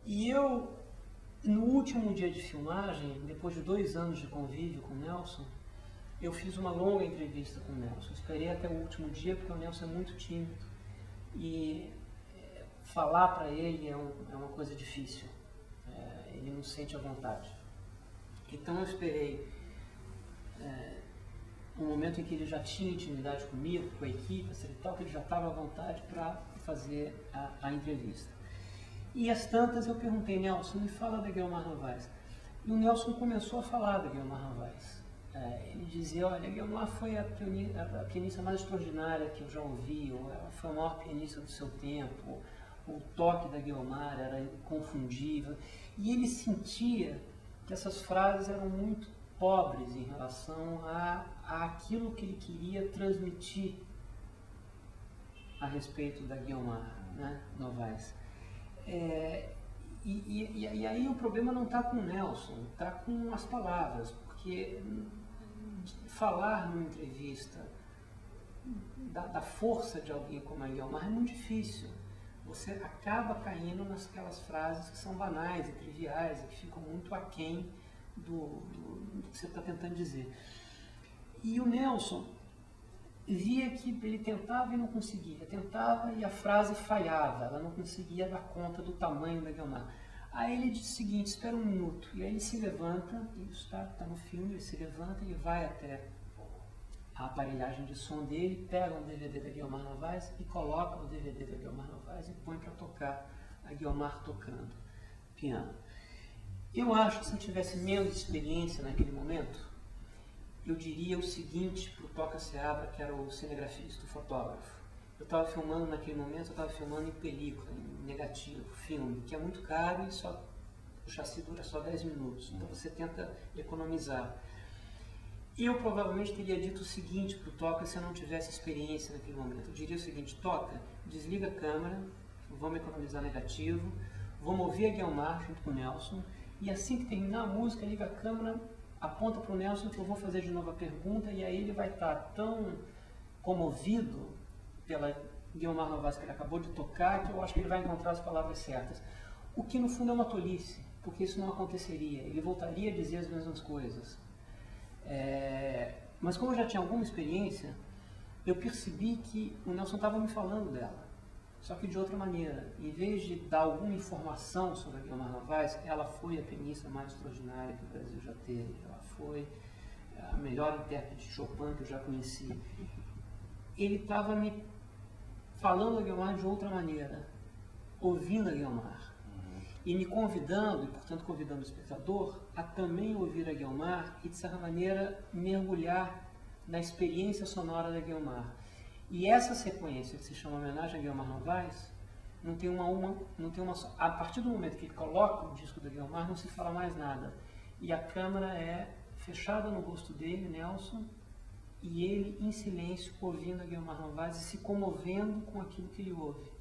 E eu, no último dia de filmagem, depois de 2 anos de convívio com o Nelson, eu fiz uma longa entrevista com o Nelson. Esperei até o último dia, porque o Nelson é muito tímido. E falar para ele é uma coisa difícil. Ele não sente à vontade. Então eu esperei um momento em que ele já tinha intimidade comigo, com a equipe, que ele já estava à vontade para fazer a entrevista. E às tantas eu perguntei, Nelson, me fala da Guiomar Novaes. E o Nelson começou a falar da Guiomar Novaes. Ele dizia, olha, a Guiomar foi a pianista mais extraordinária que eu já ouvi, ela foi a maior pianista do seu tempo, o toque da Guiomar era inconfundível. E ele sentia que essas frases eram muito pobres em relação àquilo que ele queria transmitir a respeito da Guiomar, né, Novaes. E aí o problema não está com o Nelson, está com as palavras, porque falar numa entrevista da força de alguém como a Guiomar é muito difícil. Você acaba caindo naquelas frases que são banais e triviais e que ficam muito aquém do que você está tentando dizer. E o Nelson via que ele tentava e não conseguia, tentava e a frase falhava, ela não conseguia dar conta do tamanho da Guiomar. Aí ele disse o seguinte, espera um minuto, e aí ele se levanta, isso está no filme, ele se levanta e vai até a aparelhagem de som dele, pega um DVD da Guiomar Novaes e coloca o DVD da Guiomar Novaes e põe para tocar a Guiomar tocando piano. Eu acho que se eu tivesse menos experiência naquele momento, eu diria o seguinte para o Toca Seabra, que era o cinegrafista, o fotógrafo. Eu estava filmando naquele momento, eu estava filmando em película, em negativo, filme, que é muito caro e o chassi dura só 10 minutos, então você tenta economizar. Eu provavelmente teria dito o seguinte para o Toca se eu não tivesse experiência naquele momento. Eu diria o seguinte, Toca, desliga a câmera, vamos economizar negativo, vamos ouvir a Guiomar junto com o Nelson, e assim que terminar a música, liga a câmera, aponta para o Nelson que eu vou fazer de novo a pergunta, e aí ele vai estar tão comovido pela Guiomar Novaes que ele acabou de tocar, que eu acho que ele vai encontrar as palavras certas. O que no fundo é uma tolice, porque isso não aconteceria, ele voltaria a dizer as mesmas coisas. Mas como eu já tinha alguma experiência, eu percebi que o Nelson estava me falando dela, só que de outra maneira. Em vez de dar alguma informação sobre a Guiomar Novaes, ela foi a pianista mais extraordinária que o Brasil já teve, ela foi a melhor intérprete de Chopin que eu já conheci. Ele estava me falando a Guiomar de outra maneira, ouvindo a Guiomar. E me convidando, e portanto convidando o espectador, a também ouvir a Guiomar e, de certa maneira, mergulhar na experiência sonora da Guiomar. E essa sequência, que se chama Homenagem a Guiomar Novaes, não tem uma só. A partir do momento que ele coloca o disco da Guiomar, não se fala mais nada. E a câmera é fechada no rosto dele, Nelson, e ele, em silêncio, ouvindo a Guiomar Novaes e se comovendo com aquilo que ele ouve.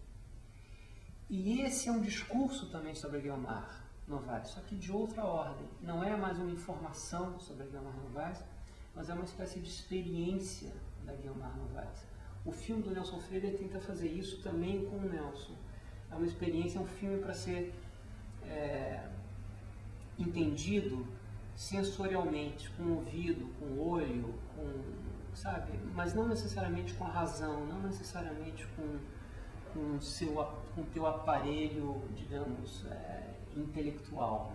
E esse é um discurso também sobre a Guiomar Novaes, só que de outra ordem. Não é mais uma informação sobre a Guiomar Novaes, mas é uma espécie de experiência da Guiomar Novaes. O filme do Nelson Freire tenta fazer isso também com o Nelson. É uma experiência, é um filme para ser entendido sensorialmente, com o ouvido, com o olho, sabe? Mas não necessariamente com a razão, não necessariamente com o teu aparelho, digamos, intelectual.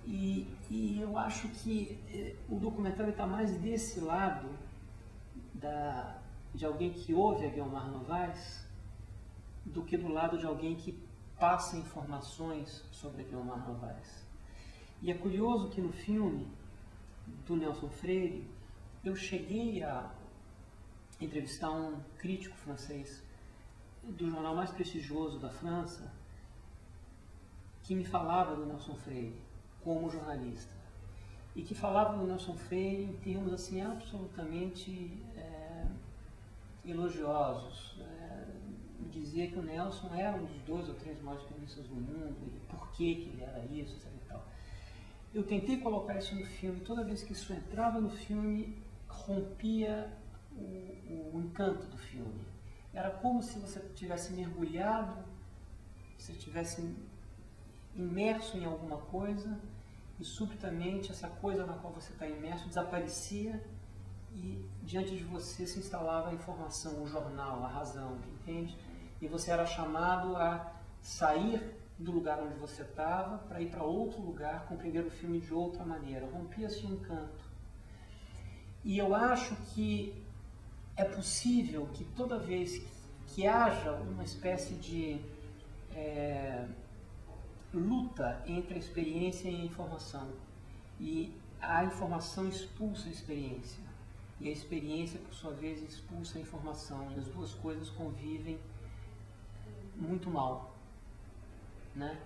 E eu acho que o documentário está mais desse lado de alguém que ouve a Guiomar Novaes do que do lado de alguém que passa informações sobre a Guiomar Novaes. E é curioso que no filme do Nelson Freire eu cheguei a entrevistar um crítico francês do jornal mais prestigioso da França, que me falava do Nelson Freire como jornalista e que falava do Nelson Freire em termos assim absolutamente elogiosos, dizia que o Nelson era um dos 2 ou 3 maiores pianistas do mundo e por que ele era isso, etc. E tal. Eu tentei colocar isso no filme, toda vez que isso entrava no filme rompia o encanto do filme. Era como se você tivesse mergulhado, se tivesse imerso em alguma coisa e subitamente essa coisa na qual você está imerso desaparecia e diante de você se instalava a informação, o jornal, a razão, entende? E você era chamado a sair do lugar onde você estava para ir para outro lugar, compreender o filme de outra maneira. Rompia-se um encanto. E eu acho que é possível que toda vez que haja uma espécie de luta entre a experiência e a informação, e a informação expulsa a experiência, e a experiência, por sua vez, expulsa a informação, e as duas coisas convivem muito mal, né?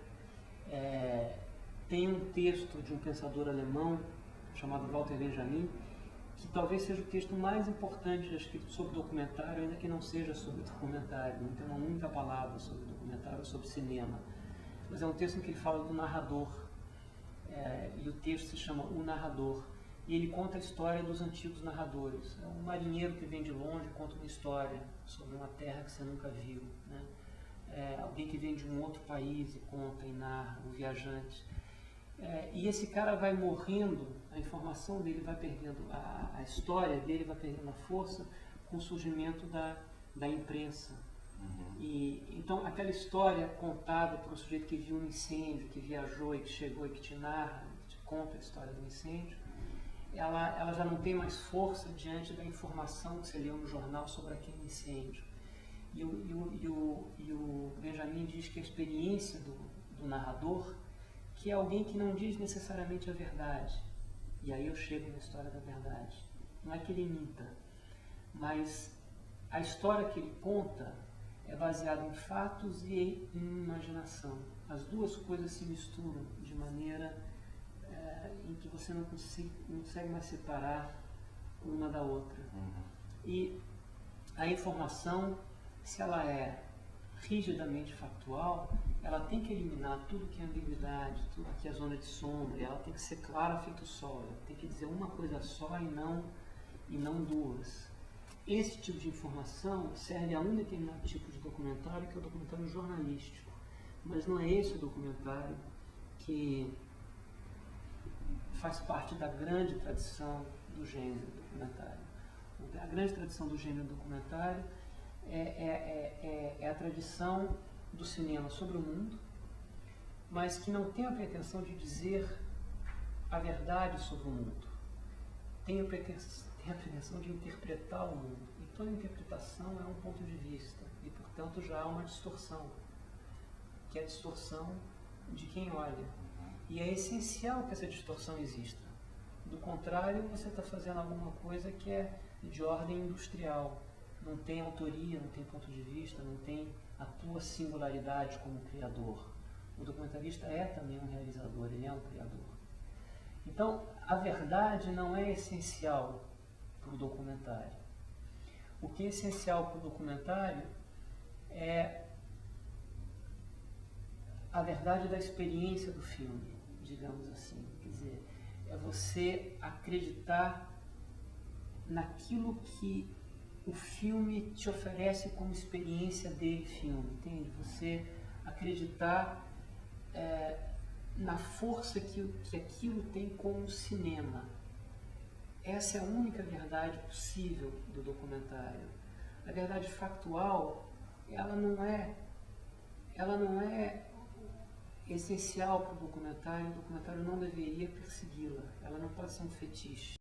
Tem um texto de um pensador alemão chamado Walter Benjamin, que talvez seja o texto mais importante já escrito sobre documentário, ainda que não seja sobre documentário, não tem uma única palavra sobre documentário ou sobre cinema, mas é um texto em que ele fala do narrador, e o texto se chama O Narrador, e ele conta a história dos antigos narradores. É um marinheiro que vem de longe e conta uma história sobre uma terra que você nunca viu, né? Alguém que vem de um outro país e conta e narra, um viajante. E esse cara vai morrendo, a informação dele vai perdendo, a história dele vai perdendo a força com o surgimento da imprensa. E então aquela história contada por um sujeito que viu um incêndio, que viajou e que chegou e que te narra, que te conta a história do incêndio, ela já não tem mais força diante da informação que você leu no jornal sobre aquele incêndio. E o Benjamin diz que a experiência do narrador, que é alguém que não diz necessariamente a verdade, e aí eu chego na história da verdade, não é que ele imita, mas a história que ele conta é baseada em fatos e em imaginação. As duas coisas se misturam de maneira em que você não consegue mais separar uma da outra. E a informação, se ela é rigidamente factual, ela tem que eliminar tudo que é ambiguidade, tudo que é zona de sombra, ela tem que ser clara feito o sol, ela tem que dizer uma coisa só e não duas. Esse tipo de informação serve a um determinado tipo de documentário, que é o documentário jornalístico, mas não é esse o documentário que faz parte da grande tradição do gênero documentário. A grande tradição do gênero documentário é a tradição do cinema sobre o mundo, mas que não tem a pretensão de dizer a verdade sobre o mundo. Tem a pretensão de interpretar o mundo. E toda interpretação é um ponto de vista, e portanto já há uma distorção, que é a distorção de quem olha. E é essencial que essa distorção exista. Do contrário, você está fazendo alguma coisa que é de ordem industrial. Não tem autoria, não tem ponto de vista, não tem a tua singularidade como criador. O documentarista é também um realizador, ele é um criador. Então, a verdade não é essencial para o documentário. O que é essencial para o documentário é a verdade da experiência do filme, digamos assim. Quer dizer, é você acreditar naquilo que o filme te oferece como experiência de filme, entende? Você acreditar na força que aquilo tem como cinema. Essa é a única verdade possível do documentário. A verdade factual, ela não é essencial para o documentário não deveria persegui-la, ela não pode ser um fetiche.